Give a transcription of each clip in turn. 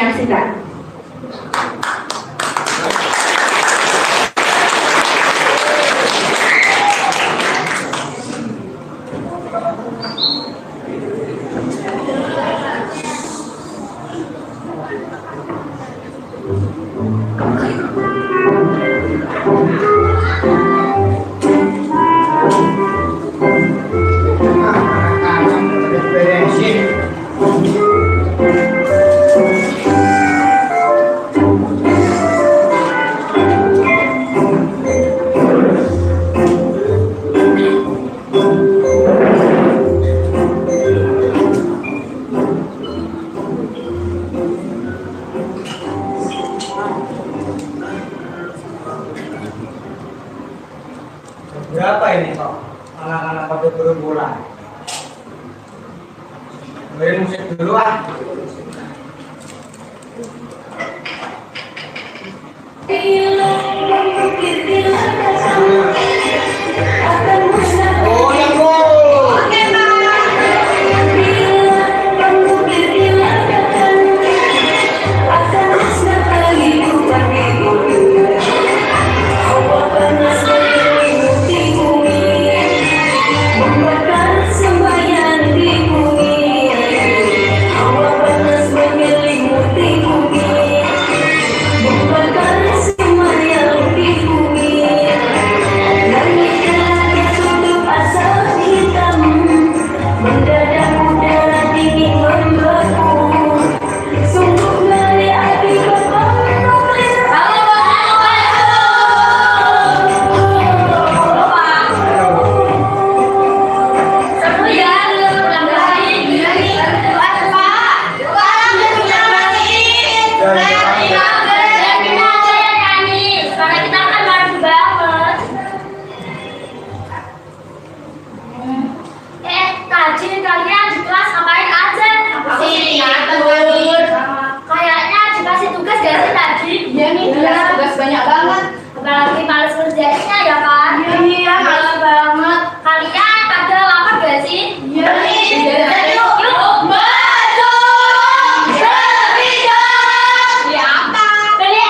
menyaksikan. Berapa ini kok? Anak-anak pada berbulan. Beri musik dulu ah. Oh ya bro. Banyak banget, apalagi males kerjanya ya kan? Iya, males banget. Kalian pada lapar gak sih? Iya nih. Yuk, betul. Serius. Ya apa? Beli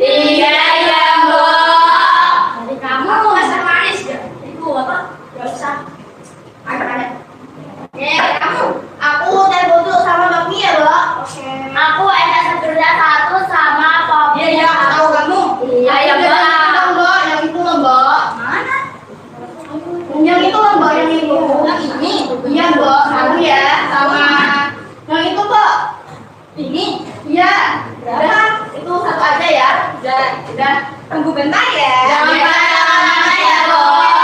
Iya, Mbak. Jadi kamu masak manis gak? Itu apa? Gak usah. Ada. Aku teh bodo sama bakmi ya, Mbak. Oke. Aku ada sederhana satu sama kopi. Iya, aku tahu kamu. Iya, ya, Mbak. Mbak, yang itu loh, Mbak. Mana? Yang itu loh, Mbak, yang itu. Yang ini. Iya, Mbak. Kamu ya, sama yang itu, Mbak. Ini. Iya. Udah, itu satu aja ya. Udah. Tunggu bentar ya. Jangan lama-lama ya, Bos.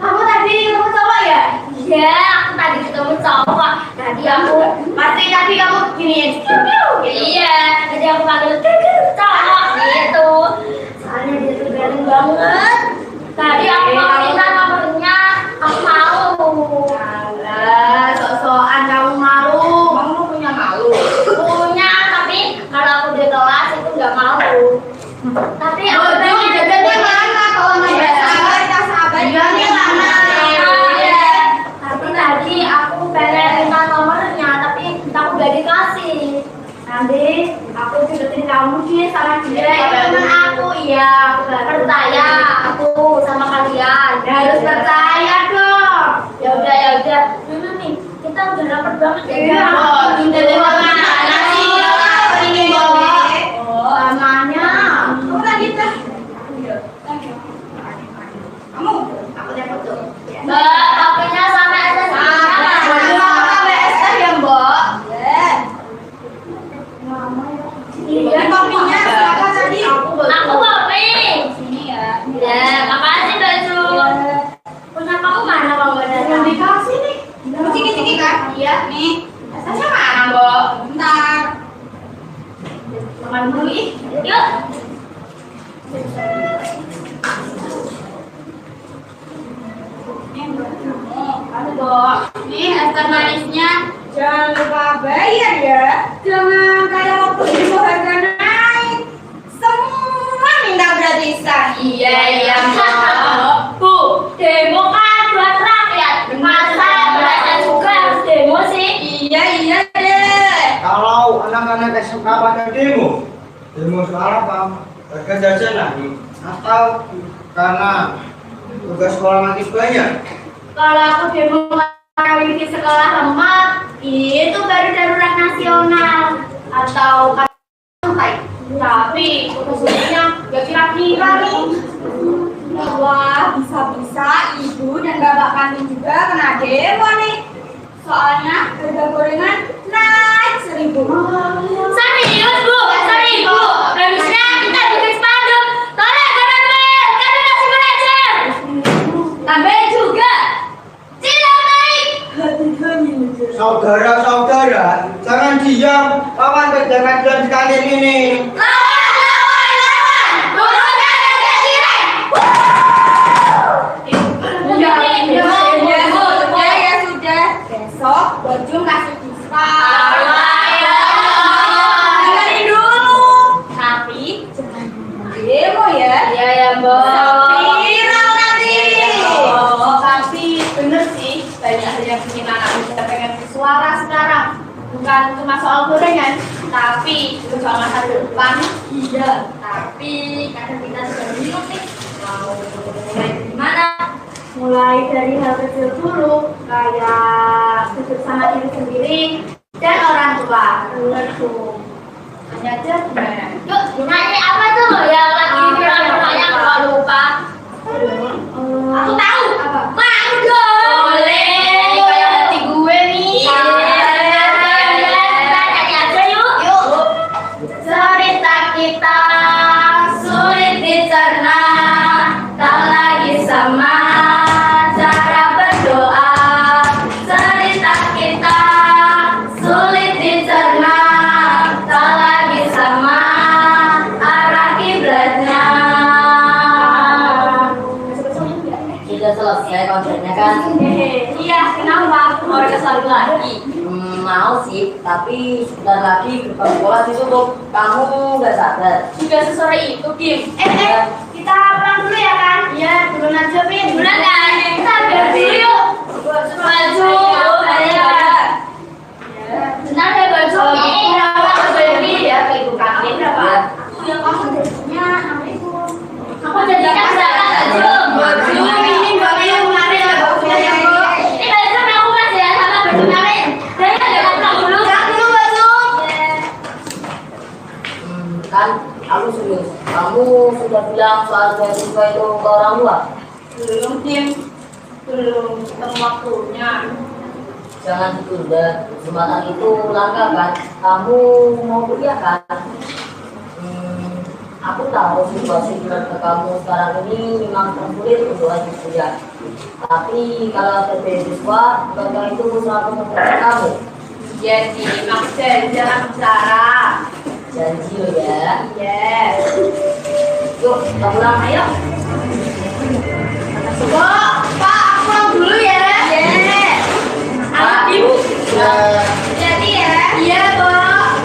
Kamu tadi ketemu cowok ya? Iya, aku tadi ketemu cowok. Tadi kamu gini. Iya, tadi aku panggil cowok gitu. Soalnya dia tuh ganteng banget. Tadi aku mau minta nomornya, aku mau. Alah, sok-sokan kamu malu. Kamu punya malu? Punya, tapi kalau aku di kelas itu nggak mau. Tapi aku jajannya mana kalau nggak biasa sahabatnya mana? Tadi aku pengen minta nomornya, tapi aku gak dikasih. Nanti aku deketin kamu sih sama dia. Temen aku, iya. Percaya aku sama kalian. Harus percaya dong. Ya udah. Mana nih? Kita udah dapet banget ya. Iya. Udah mana sih? Ini namanya. Kamu lagi teh. Kamu? Aku dapat tuh. Mbak, HP-nya sama Iya, kopinya siapa tadi? Aku kopi. Sini ya. Ya, makasih Mbak Su. Punya kamu mana kalau nggak ada? Yang dikasih nih. Ciki-ciki kan? Iya. Nih. Esnya mana, Mbak? Bentar. Makan dulu ih. Yuk. Aduh, Mbak. Nih es teh manisnya. Jangan lupa bayar ya. Jangan kayak waktu itu harga naik. Semua minta gratisan. Iya, Mbak. Bu, demokrasi. karena kesempatan demo? Demo soal apa? Harga jajanan atau karena tugas sekolah makin banyak? Kalau aku demo karena wifi sekolah lemah, itu baru darurat nasional atau sampai. Tapi kesulitannya gak kira-kira nih. Wah, bisa-bisa ibu dan bapak kami juga kena demo nih. Soalnya harga gorengan naik 1.000. Serius bu, harusnya kita bikin spanduk. Tolong jangan bayar, kami masih belajar. Tambah juga. Tidak naik. Saudara-saudara, jangan diam. Lawan kejahatan sekalian ini. Lawan. Turunkan harga tirai. Ya sudah. Besok Bojum kasih diskon. Dengerin dulu. Tapi jangan demo ya. Iya ya, Bu. Viral nanti. Tapi bener sih, banyak yang bikin anak muda pengen bersuara sekarang. Bukan cuma soal gorengan, tapi juga soal masa depan. Iya, tapi kadang kita juga bingung nih mau mulai dari gimana. Mulai dari hal kecil dulu, kayak jujur sama diri sendiri dan orang tua. Bener tuh. Hanya aja gimana? Yuk, nyanyi apa tuh yang lagi viral yang kalau lupa? Aku tahu. Apa? Mau dong. Boleh. Kayak hati gue nih. Kita nyanyi aja yuk. Cerita kita sulit dicerna, tak lagi sama cara berdoa. Cerita kita sulit dicerna, tak lagi sama arah kiblatnya. Sudah selesai konsernya kan? Iya, kenapa? Mau kesal lagi? Mau sih, tapi sebentar lagi gerbang sekolah ditutup. Kamu nggak sadar? Sudah sesore itu, Kim. Kita pulang dulu ya kan? Iya, duluan aja, Kim. Duluan kan? Kita biar dulu yuk. Baju. Bentar ya baju. Ini berapa baju ya? Kayak bukan ini berapa? Ya kamu jadinya aku jadinya berapa baju? Baju ini baju yang kemarin ya bajunya ya Bu. Ini baju aku kasih ya sama baju kemarin. Jadi ada pulang dulu. Pulang dulu baju. Kan aku serius. Kamu sudah bilang soal beasiswa itu ke orang tua? Belum, Kim. Belum ketemu waktunya. Jangan ditunda. Kesempatan itu langka kan? Kamu mau kuliah kan? Aku tahu situasi keluarga kamu sekarang ini memang tersulit untuk lanjut kuliah. Tapi kalau ada beasiswa, keluarga itu sangat memperhatikan kamu. Iya sih, maksudnya jangan bicara. Janji lo ya. Yes. Yuk, kita pulang ayo. Pak, aku pulang dulu ya. Yes. Pak, Bu, Jadi ya. Iya, Pak.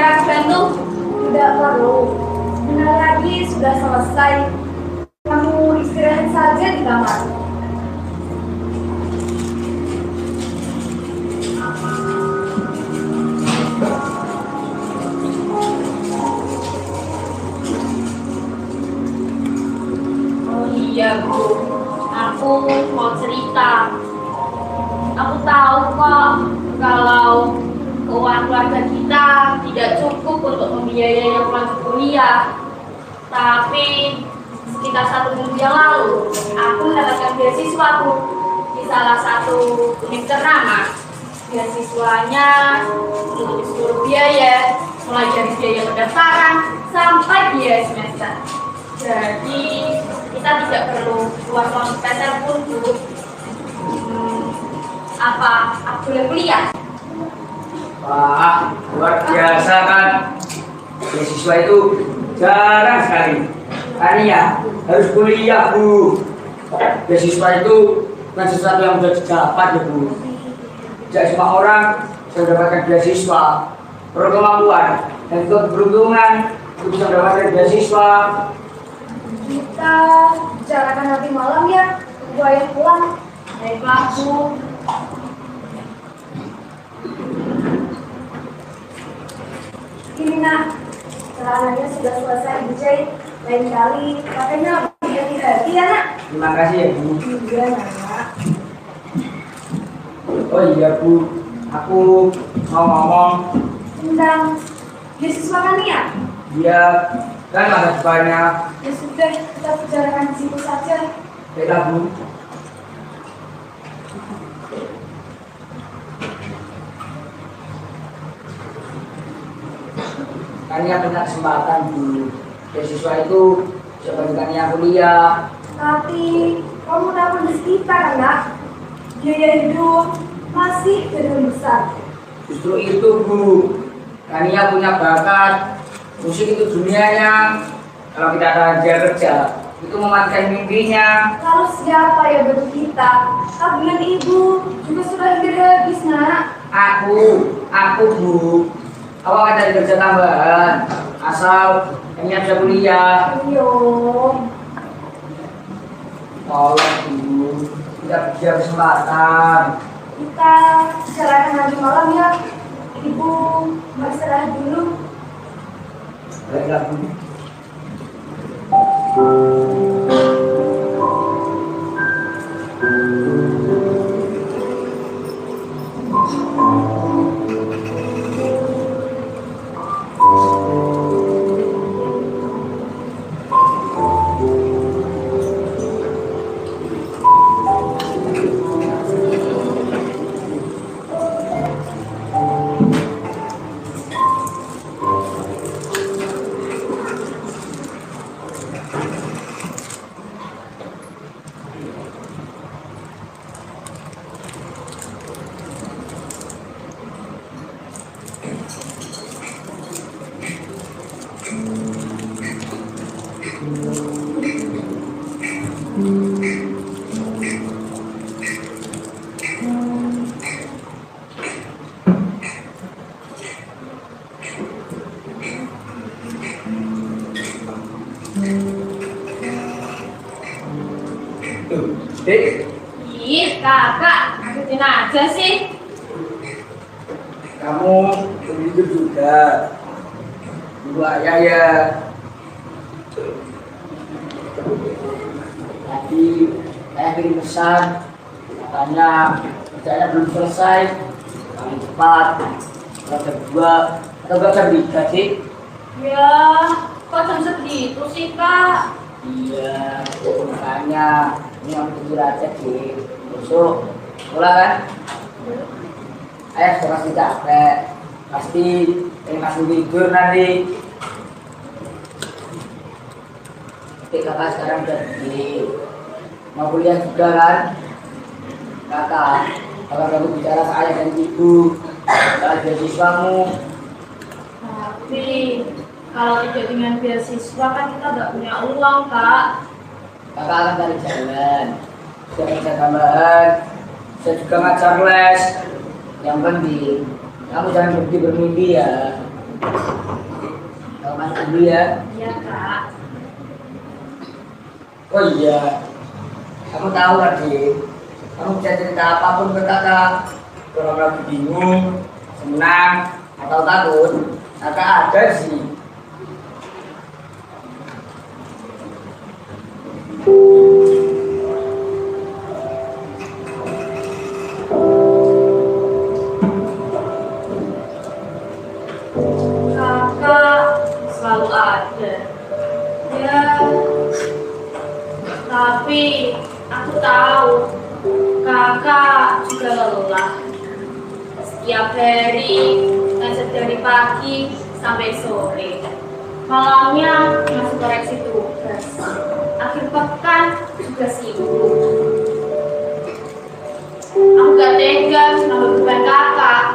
biar aku bantu? Tidak perlu. Bentar lagi sudah selesai. Kamu istirahat saja di kamar. Oh iya Bu, aku mau cerita. Aku tahu kok kalau keuangan keluarga kita tidak cukup untuk membiayai yang lanjut kuliah. Tapi sekitar 1 minggu yang lalu, aku mendapatkan beasiswa Bu di salah satu univ ternama. Beasiswanya untuk seluruh biaya, mulai dari biaya pendaftaran sampai biaya semester. Jadi kita tidak perlu keluar uang sepeser pun Bu. Apa aku boleh kuliah? Wah, luar biasa kan. Beasiswa itu jarang sekali. Kania harus kuliah Bu. Beasiswa itu bukan sesuatu yang mudah didapat ya Bu. Tidak semua orang bisa mendapatkan beasiswa. Perlu kemampuan dan juga keberuntungan untuk bisa mendapatkan beasiswa. Kita bicarakan nanti malam ya. Gua yang pulang. Baiklah Bu. Ini nak, celananya sudah selesai dijahit. Lain kali pakainya lebih hati-hati ya nak. Terima kasih ya Bu. Iya nak. Oh iya Bu, aku mau ngomong. Tentang beasiswa kan ya? Dia kan ada banyak. Ya sudah, kita bicarakan di situ saja. Baiklah Bu. Kania punya kesempatan Bu. Beasiswa itu sebagai Kania kuliah. Tapi kamu tahu kondisi kita kan nak? Biaya hidup masih terlalu besar. Justru itu Bu, Kania punya bakat. Musik itu dunianya. Kalau kita ada kerja, itu mematikan mimpinya. Lalu siapa yang bantu kita? Tabungan ibu juga sudah hampir habis nak. Aku Bu. Awak ada kerja tambahan, asal Kania bisa kuliah. Ayo, Tolong Bu, tidak bisa kesempatan. kita bicarakan nanti malam ya. Ibu mau istirahat dulu. Baiklah Bu. Dek, Ih, kakak, ikutin aja sih. kamu begitu juga. Ibu ayah ya. Tadi saya kirim pesan, katanya kerjanya belum selesai. Paling cepat, kalau kedua atau gak bisa sih? Ya, kok jam segitu sih kak? Iya, makanya ini aku tidur aja sih. Besok sekolah kan? Ayah sudah pasti capek, pasti pengen langsung tidur nanti. Tapi kakak sekarang udah gede, mau kuliah juga kan? Kakak, kalau kamu bicara ke ayah dan ibu, soal beasiswamu. Tapi kalau tidak dengan beasiswa kan kita nggak punya uang kak. Kakak akan cari jalan, bisa kerja tambahan, bisa juga ngajar les. Yang penting, kamu jangan berhenti bermimpi ya. Kau masuk dulu ya. Iya, Kak. Oh iya, kamu tahu lagi, kamu bisa cerita apapun ke kakak. Kalau kamu bingung, senang, atau takut, kakak ada sih. Kakak selalu ada. Ya, tapi aku tahu kakak juga lelah. Setiap hari, ngajar dari pagi sampai sore. Malamnya masuk koreksi tugas. Akhir pekan juga sibuk. Aku gak tega nambah beban kakak.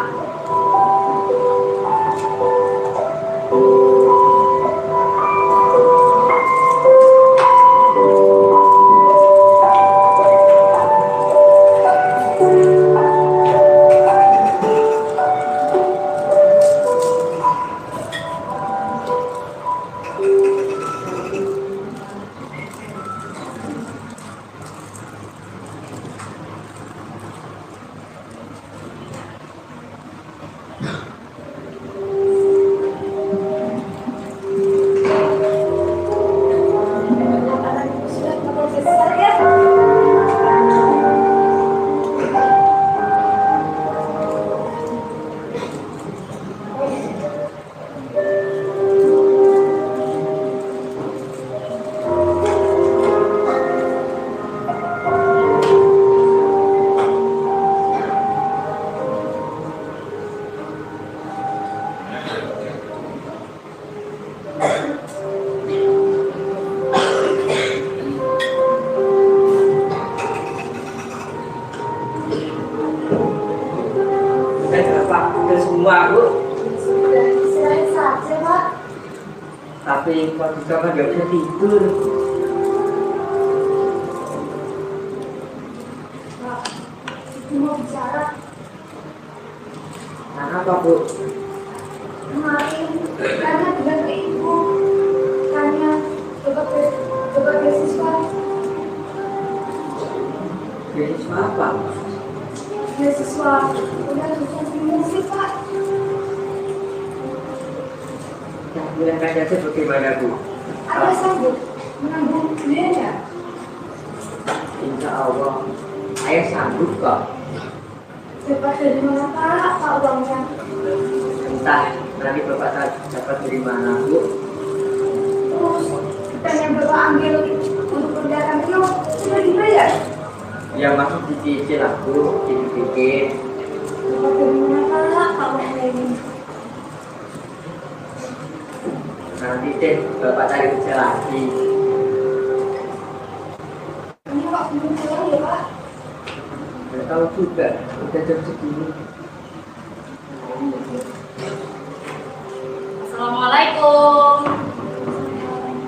Semua aku, Sudah istirahat saja, Pak. tapi waktu kakak gak bisa tidur. Pak, Ibu mau bicara. Kenapa bu? Kemarin, karena bilang ke Ibu, tanya coba beasiswa. Beasiswa apa? Beasiswa udah susah musik, Pak. Yang bilang saja bagaimana bu? Ada sanggup menanggung biaya. Insya Allah, ayah sanggup kok. Dapat dari mana Pak uangnya? Entah nanti bapak dapat dari mana bu? Terus dan yang Bapak ambil untuk pendataan itu sudah dibayar. Ya masuk dicicil aku, dikit-dikit. Dapat dari mana Pak uangnya ini? Nanti deh bapak cari kerja lagi. Ini Pak belum pulang ya Pak? Nggak tahu juga, udah jam segini. Assalamualaikum.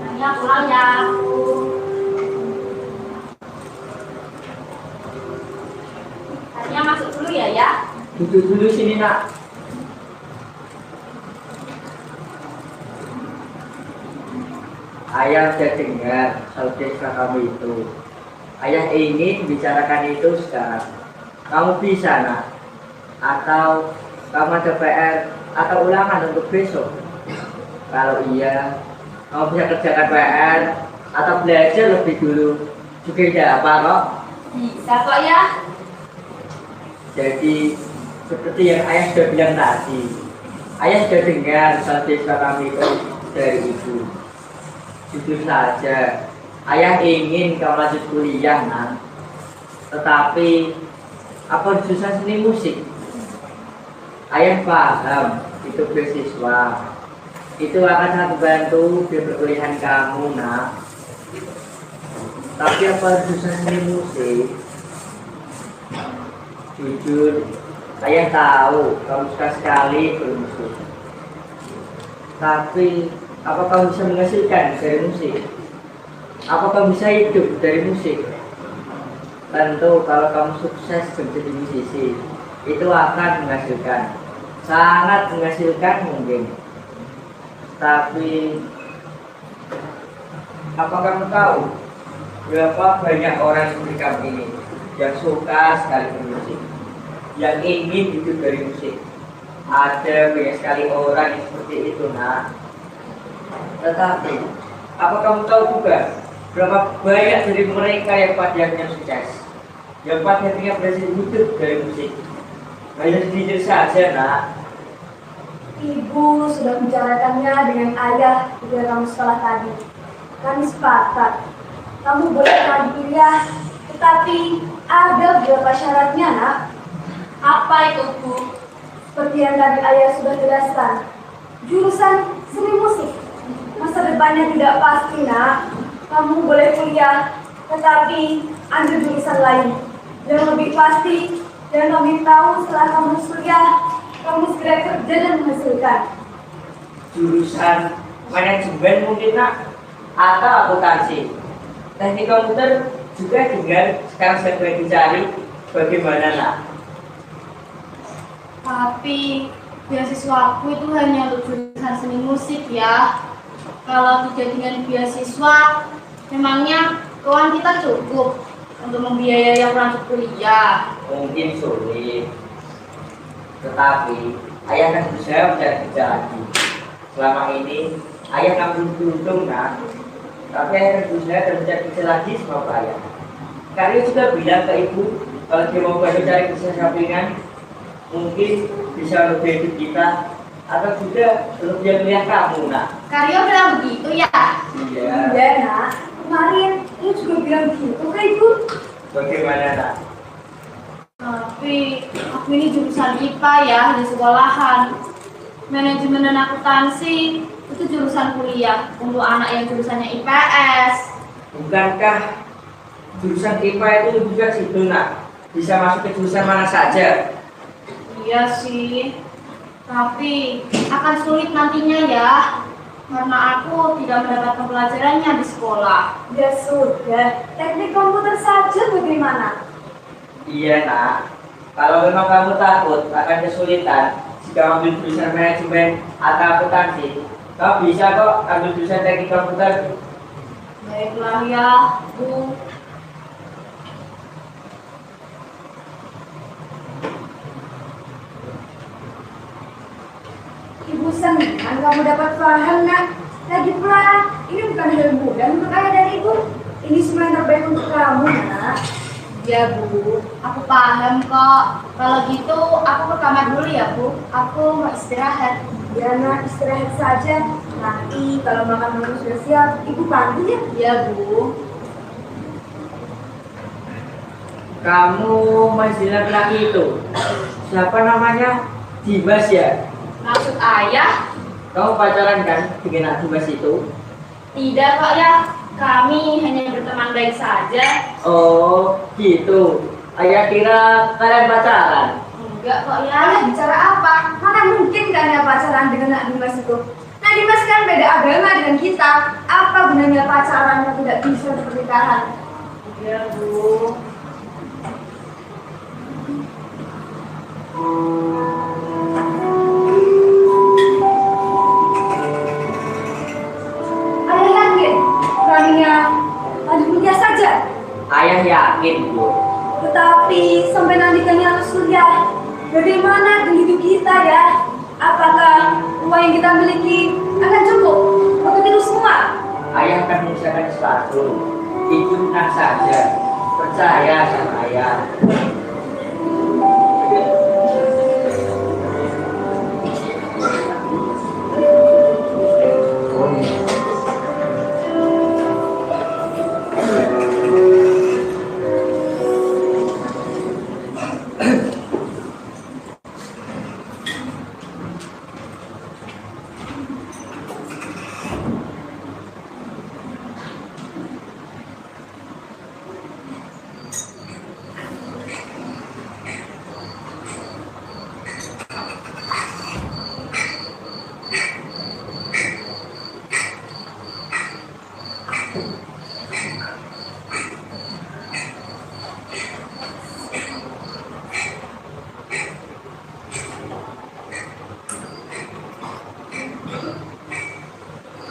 Tanya pulang ya. Tanya masuk dulu ya. Duduk dulu sini nak. Ayah sudah dengar saudara kamu itu. Ayah ingin bicarakan itu sekarang. Kamu bisa nak? Atau kamu ada PR atau ulangan untuk besok? Kalau iya, kamu bisa kerjakan PR atau belajar lebih dulu. Juga tidak apa kok. Bisa kok ya. Jadi seperti yang ayah sudah bilang tadi, ayah sudah dengar saudara kami itu dari ibu. Jujur saja, ayah ingin kau lanjut kuliah nak. Tetapi apa jurusan seni musik? Ayah paham itu beasiswa. Itu akan sangat membantu di perkuliahan kamu nak. Tapi apa jurusan seni musik? Jujur, ayah tahu kamu suka sekali bermusik. Tapi apa kamu bisa menghasilkan dari musik? Apa kamu bisa hidup dari musik? Tentu kalau kamu sukses menjadi musisi, itu akan menghasilkan, sangat menghasilkan mungkin. Tapi apa kamu tahu berapa banyak orang seperti kamu ini yang suka sekali bermusik, yang ingin hidup dari musik? Ada banyak sekali orang yang seperti itu, nak. Tetapi apa kamu tahu juga berapa banyak dari mereka yang pada akhirnya sukses, yang pada akhirnya berhasil hidup dari musik? Hanya sedikit saja, nak. Ibu sudah membicarakannya dengan ayah di dalam sekolah tadi. Kami sepakat. Kamu boleh lagi kuliah, tetapi ada beberapa syaratnya, nak. Apa itu, Bu? Seperti yang tadi ayah sudah jelaskan. Jurusan seni musik. Masa depannya tidak pasti, nak. Kamu boleh kuliah, tetapi ambil jurusan lain. Yang lebih pasti dan lebih tahu setelah kamu kuliah, kamu segera kerja dan menghasilkan. Jurusan manajemen mungkin, nak, atau akuntansi. Teknik komputer juga tinggal sekarang segera dicari. Bagaimana, nak? Tapi beasiswaku itu hanya untuk jurusan seni musik ya. Kalau tidak dengan beasiswa, memangnya keuangan kita cukup untuk membiayai yang lanjut kuliah? Mungkin sulit, tetapi ayah akan berusaha mencari kerja lagi. Selama ini ayah akan beruntung, nak, tapi ayah akan berusaha dan mencari kerja lagi sama ayah. Karya juga bilang ke ibu kalau dia mau bantu cari kerja sampingan, mungkin bisa lebih hidup kita, atau juga untuk dia melihat kamu, nak. Karyo bilang begitu ya? Iya. Iya, nak. Kemarin lu juga bilang gitu ke ibu. Bagaimana, nak? Tapi aku ini jurusan IPA ya di sekolahan. Manajemen dan akuntansi itu jurusan kuliah untuk anak yang jurusannya IPS. Bukankah jurusan IPA itu juga situ, nak? Bisa masuk ke jurusan mana saja? Iya sih, tapi akan sulit nantinya ya, karena aku tidak mendapatkan pelajarannya di sekolah. Ya sudah, teknik komputer saja bagaimana? Iya, nak. Kalau memang kamu takut akan kesulitan jika ambil jurusan manajemen atau akuntansi, kamu bisa kok ambil jurusan teknik komputer. Baiklah ya, Bu. Ibu senang kamu dapat paham, nak. Lagi pula, ini bukan hal mudah untuk ayah dan ibu. Ini semua yang terbaik untuk kamu, nak. Ya Bu, aku paham kok. Kalau gitu aku ke kamar dulu ya Bu. Aku mau istirahat. Ya, nak, istirahat saja. Nanti kalau makan malam sudah siap, ibu panggil ya. Ya Bu. Kamu masih laki-laki itu? Siapa namanya? Dimas ya? Maksud ayah? Kamu pacaran kan dengan anak Dimas itu? Tidak kok ya. Kami hanya berteman baik saja. Oh, gitu. Ayah kira kalian pacaran. Enggak kok ya. Ayah bicara apa? Mana mungkin kalian pacaran dengan Nak Dimas itu? Nak Dimas kan beda agama dengan kita. Apa gunanya pacaran yang tidak bisa pernikahan? Ya Bu. Ayah yakin beraninya lanjut kuliah saja. Ayah yakin, Bu. Tetapi sampai nanti kalian harus kuliah, bagaimana dengan hidup kita ya? Apakah uang yang kita miliki akan cukup untuk itu semua? Ayah akan mengusahakan sesuatu. Ibu tenang saja. Percaya sama ayah.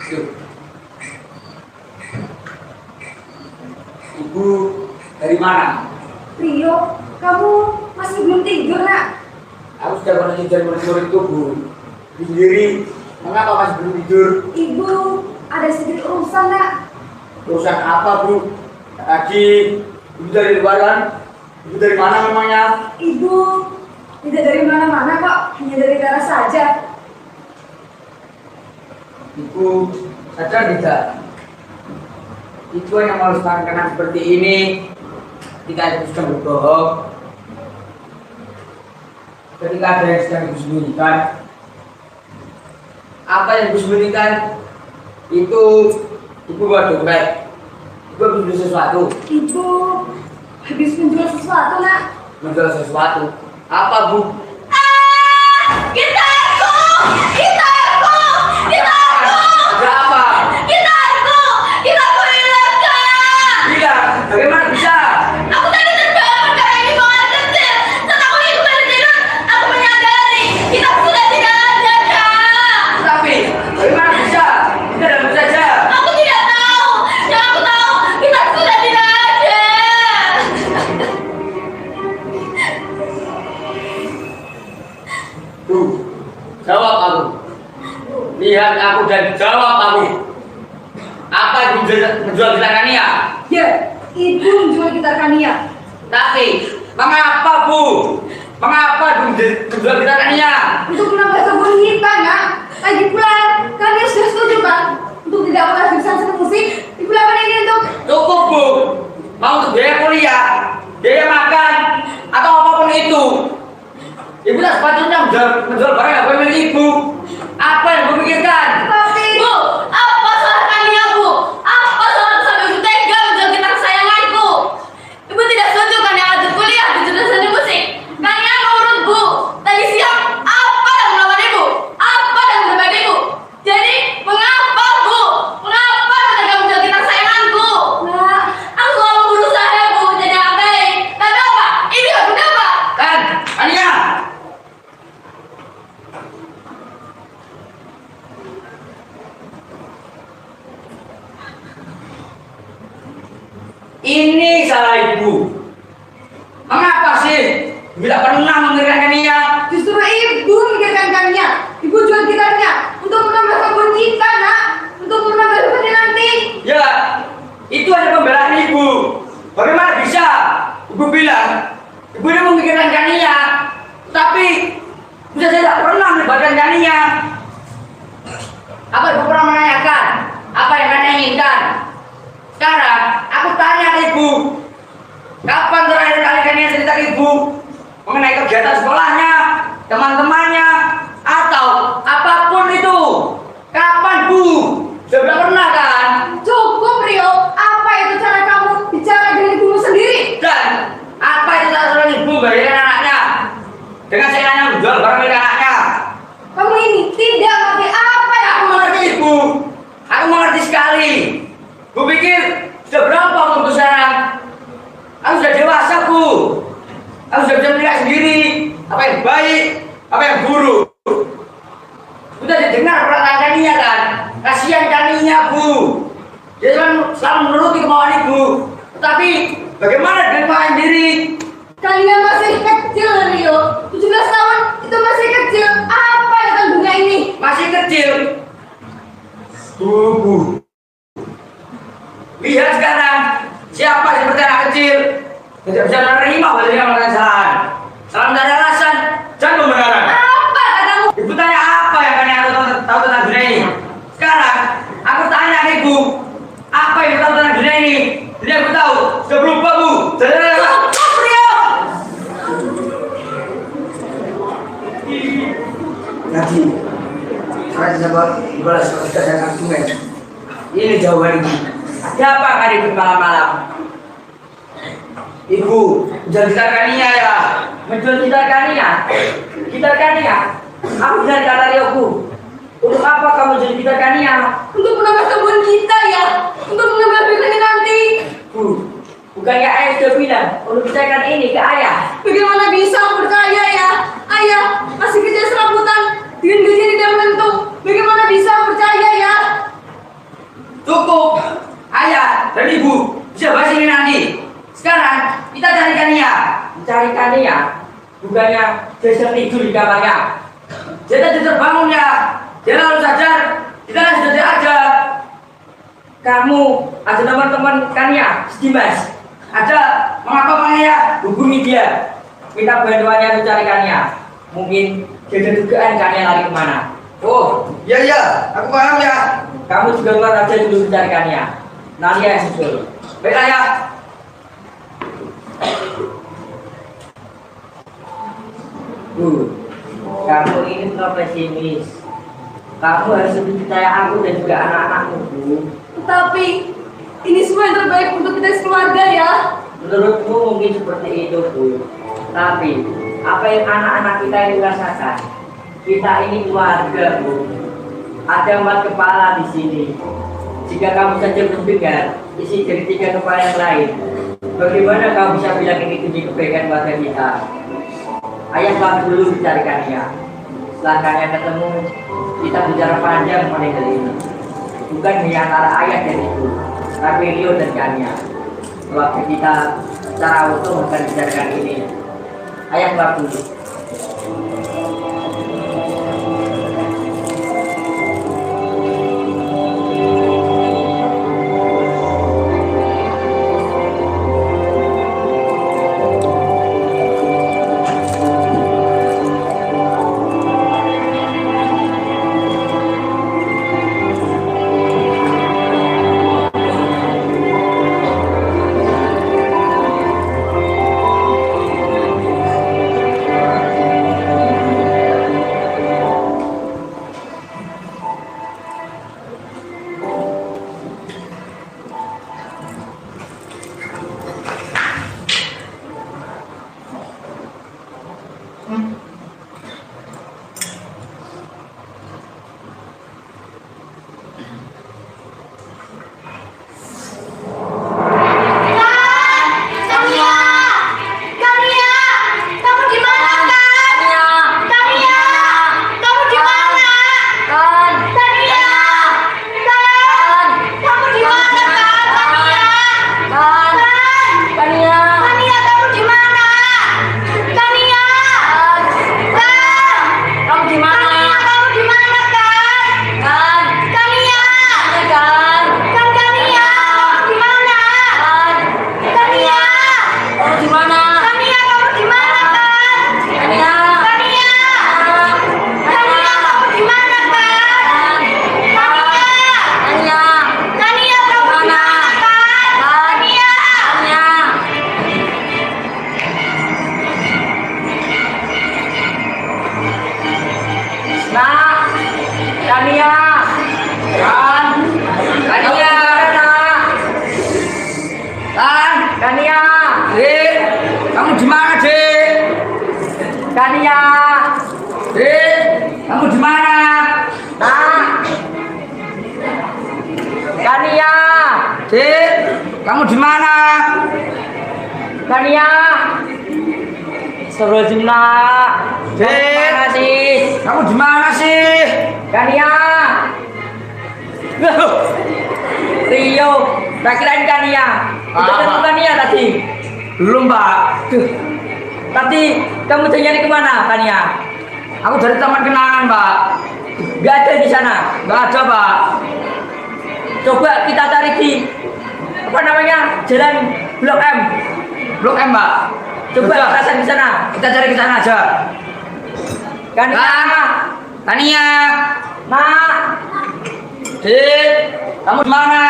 Tuh. Ibu dari mana? Rio, kamu masih belum tidur, nak? Aku sudah pernah tidur murid itu, Bu. Sendiri, mengapa masih belum tidur? Ibu ada sedikit urusan, nak. Urusan apa, Bu? Tadi ibu dari luar kan? Ibu dari mana memangnya? Ibu tidak dari mana-mana kok, hanya dari daerah saja. Ibu sadar tidak? Itu yang melakukan karena seperti ini. Ketika ibu sedang berbohong, ketika ada yang sedang ibu sembunyikan, apa yang ibu sembunyikan itu ibu buat dompet. Ibu habis beli sesuatu. Ibu habis menjual sesuatu, nak. Menjual sesuatu. Apa, Bu? Gitarku! Gitarku! Gitarku! Ada apa? Gitarku! Gitarku hilang, Kak! Hilang. Bagaimana bisa? Aku tadi terbangun karena ini banget kecil. Saat aku ikut dari tidur, aku menyadari gitarku sudah tidak ada, Kak! Tapi bagaimana bisa? Kita dalam saja. Aku tidak tahu. Yang aku tahu, gitarku sudah tidak ada. Bu, jawab aku. Lihat aku dan jawab aku. Apa ibu menjual gitar Kania? Ya, ibu menjual gitar Kania. Tapi mengapa, Bu? Mengapa ibu menjual gitar Kania? Untuk menambah kebun kita, nak. Lagi pula, kalian sudah setuju kan? Untuk tidak pernah jurusan seni musik, ibu lakukan ini untuk Cukup, Bu. Mau untuk biaya kuliah, biaya makan, atau apapun itu. Ibu tak sepatutnya menjual barang yang boleh milik ibu. Apa yang ibu pikirkan? tapi Bu, apa salah Kania, Bu? Apa salah sampai ibu tega menjual gitar kesayanganku? Ibu tidak setuju kan yang lanjut kuliah di jurusan seni musik? Kania nurut, Bu. Tadi siang, apa yang melawan ibu? Apa yang berbeda ibu? Jadi, mengapa, Bu? Mengapa tega menjual gitar kesayanganku? nak, Aku selalu berusaha, Bu, jadi yang baik. Tapi apa? Ini gak berdampak. Kan, Kania. Ini salah ibu. Mengapa sih tidak pernah memberikan Kania? justru ibu memikirkan Kania. Ibu jual gitarnya untuk menambah kebun kita, nak. Untuk menambah kebunnya nanti. Ya, itu hanya pembelaan ibu. Bagaimana bisa ibu bilang ibu ini memikirkan Kania, tapi bisa tidak pernah melibatkan Kania? Apa ibu pernah menanyakan apa yang Kania inginkan? Sekarang aku tanya ke ibu, kapan terakhir kali Kania cerita ke ibu mengenai kegiatan sekolahnya, teman-temannya, atau apapun itu? Kapan, Bu? Sudah pernah kan? Cukup, Rio. Apa itu cara kamu bicara dengan ibumu sendiri? Dan apa itu cara seorang ibu bayarin anaknya dengan senangnya menjual barang milik anaknya? Kamu ini tidak mengerti apa yang Aku mengerti ibu, aku mengerti sekali. Bu pikir sudah berapa umurku sekarang? Aku sudah dewasa, Bu. Aku sudah bisa menilai sendiri apa yang baik, apa yang buruk. Sudah didengar perkataan Kania kan? Kasihan Kania, Bu. Dia selalu menuruti kemauan ibu. Tapi bagaimana dengan kemauan diri? Kalian masih kecil, Rio. 17 tahun itu masih kecil. Apa yang dunia ini? Masih kecil. Bu. Lihat sekarang siapa seperti anak kecil tidak bisa menerima wajahnya melakukan kesalahan. Salam dari alasan dan pembenaran. Apa katamu? Ibu tanya apa yang kalian tahu tentang dunia ini? Sekarang aku tanya ke ibu, apa yang tahu tentang dunia ini? Jadi aku tahu sudah berubah, Bu. Cukup, Rio. Nanti saya coba balas dengan sungai. Ini jawaban ibu. Siapa kali itu malam-malam? Ibu, jual gitar Kania ya? Menjual gitar Kania? Gitar Kania? Aku dari kata Rioku. Untuk apa kamu jual gitar Kania? Untuk menambah kebun kita, ya. Untuk menambah bisnis nanti. Bu, bukannya ayah sudah bilang untuk bicarakan ini ke ayah? Bagaimana bisa percaya, ya? Ayah masih kerja serabutan dengan gaji yang tidak menentu. Bagaimana bisa percaya, ya? bukannya dia tidur di kamarnya. Dia terbangun ya. Dia harus sadar. Kita harus sadar aja. Kamu ada teman-teman kan ya, si Dimas. Ada mengapa Maya hubungi dia. Minta bantuannya untuk carikannya. Mungkin dia ada dugaan kan lari kemana. Oh, Iya, aku paham ya. kamu juga keluar aja dulu mencarikannya. Nanti yang susul. Baiklah ya. Kamu ini terlalu pesimis. Kamu harus lebih percaya aku dan juga anak-anakmu, Bu. Tapi ini semua yang terbaik untuk kita sekeluarga ya. Menurutmu mungkin seperti itu, Bu. Tapi apa yang anak-anak kita ini rasakan? Kita ini keluarga, Bu. Ada 4 kepala di sini. Jika kamu saja mendengar isi dari 3 kepala yang lain, bagaimana kamu bisa bilang ini demi kebaikan keluarga kita? Ayah dulu mencarikannya. Setelah kalian ketemu, kita bicara panjang mengenai hal ini. Bukan hanya antara ayah dan ibu, tapi Rio dan Kania. Keluarga kita secara utuh akan bicarakan ini. Ayah keluar dulu. Kania, kamu di mana? Nak, Kania, kamu di mana? Kania, Astagfirullahaladzim nak. Mana sih? Kamu di mana sih? Kania, Rio, tak kirain Kania. Udah ketemu Kania tadi? Belum Mbak. Tadi kamu nyari kemana, Kania? Aku dari taman kenangan, Mbak. Gak ada di sana. Gak ada, Mbak. Coba kita cari di apa namanya, Jalan Blok M. Blok M, Mbak. Coba kita di sana. Kita cari ke sana aja. Kania, Kania, Nak, kamu di mana?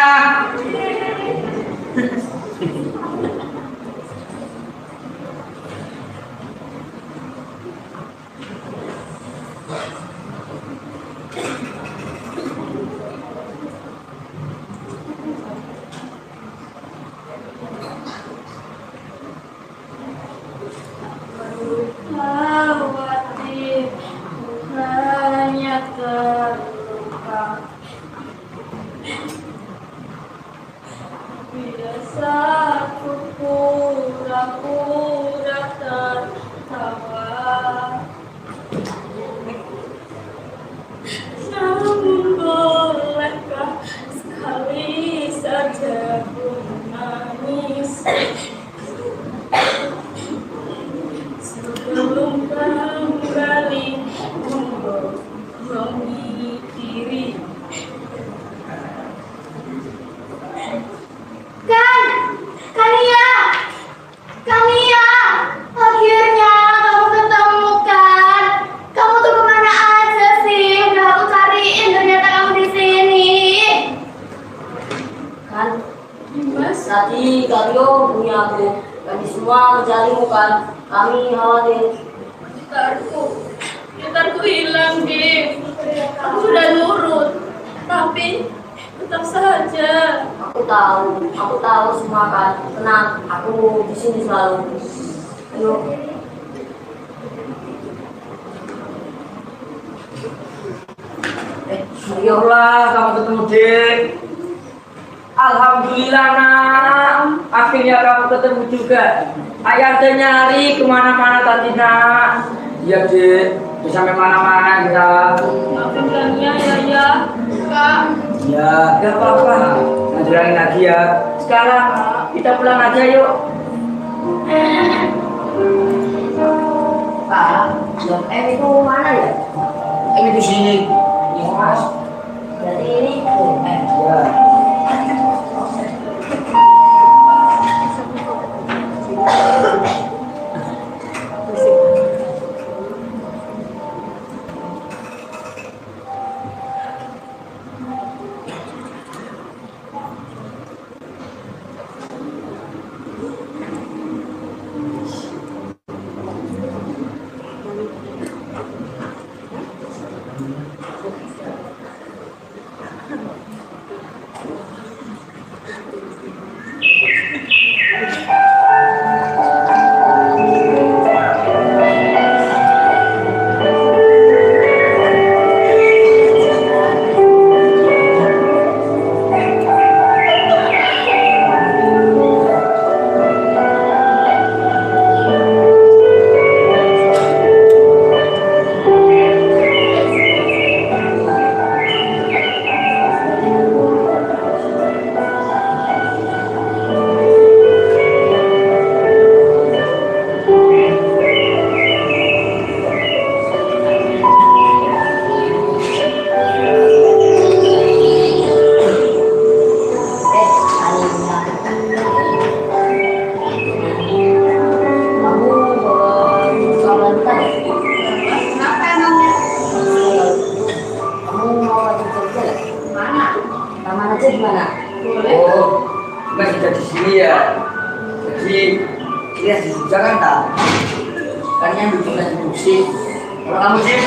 Khawatir hanya terluka. Biasa aku pura-pura tertawa, namun bolehkah sekali saja ku menangis sebelum sendiri. Kania, akhirnya kamu ketemu kan? Kamu tuh kemana aja sih? Udah aku cariin, ternyata kamu di sini. Kan Mas, tadi Karyo punya aku. Kami semua mencarimu kan. Kami khawatir. gitarku hilang, Dik. Aku sudah nurut, tapi tetap saja. Aku tahu semua kan. Tenang, aku di sini selalu. Ayo. Ayolah kamu ketemu Dik. Alhamdulillah nak, akhirnya kamu ketemu juga. Ayah teh nyari kemana-mana tadi nak. Iya Dik, bisa sampai mana-mana kita. Maafin Kania ya. Kak, Ya, gak apa-apa. Lanjutkan lagi ya. Sekarang kita pulang aja yuk. Pak, Blok M itu mana ya? Ini di sini. Ini mas. Jadi ini Blok M. Ya. Aceh gimana? Oh, nggak sudah di sini ya. Jadi dia di Jakarta. Kan yang bikin instruksi. Kalau kamu sih?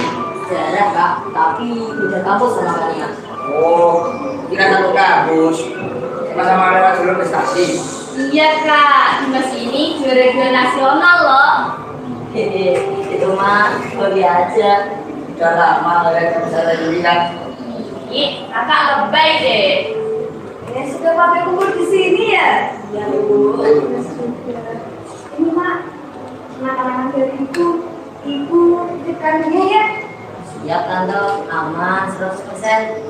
Ada kak, tapi beda kampus sama kalian. Oh, kita satu kampus. Sama-sama lewat jalur prestasi. iya Kak, Mas ini juara nasional loh. Hehe, itu mah hobi aja. Udah lama kalian bisa lihat. Ih, kakak lebay deh. Ya sudah pada kumpul di sini ya. Ya bu. Ini mak, anak-anak dari ibu titipkannya ya. Siap tante, aman 100%.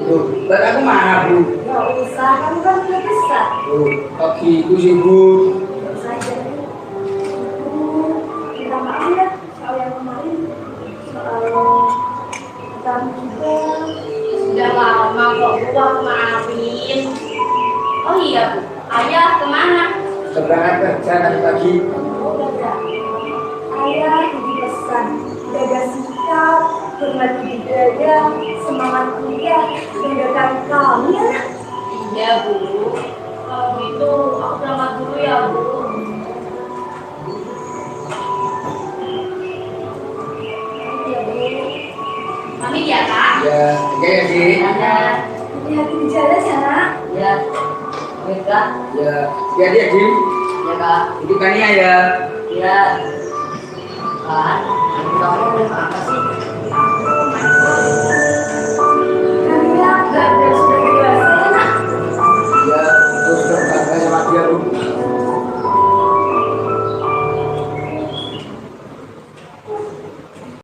Loh, bapak aku mana bu? Nggak usah, kamu kan sudah besar. Loh, pagi itu sih bu. Nggak usah aja. Minta maaf ya soal yang kemarin. Soal kamu juga. Sudah lama kok Bu aku maafin. Oh iya Bu, ayah kemana? Seberangkat kerja tadi pagi. Oh, udah. Ayah jadi pesan, jaga sikap, hormati budaya, semangat kuliah, jagakan kami ya. Iya Bu. Kalau gitu aku berangkat dulu ya Bu. Iya, Bu. Pamit ya Kak. Ya, oke ya sih. Ada. Hati-hati di jalan ya, Nak. Ya. Baik kak. Ya, ya dia Jim. Ya kak. Itu kan ya. Ya. Kan, kamu mau apa sih? Kalian sudah dewasa ya, Nak. Ya, terus berbangga sama dia bu.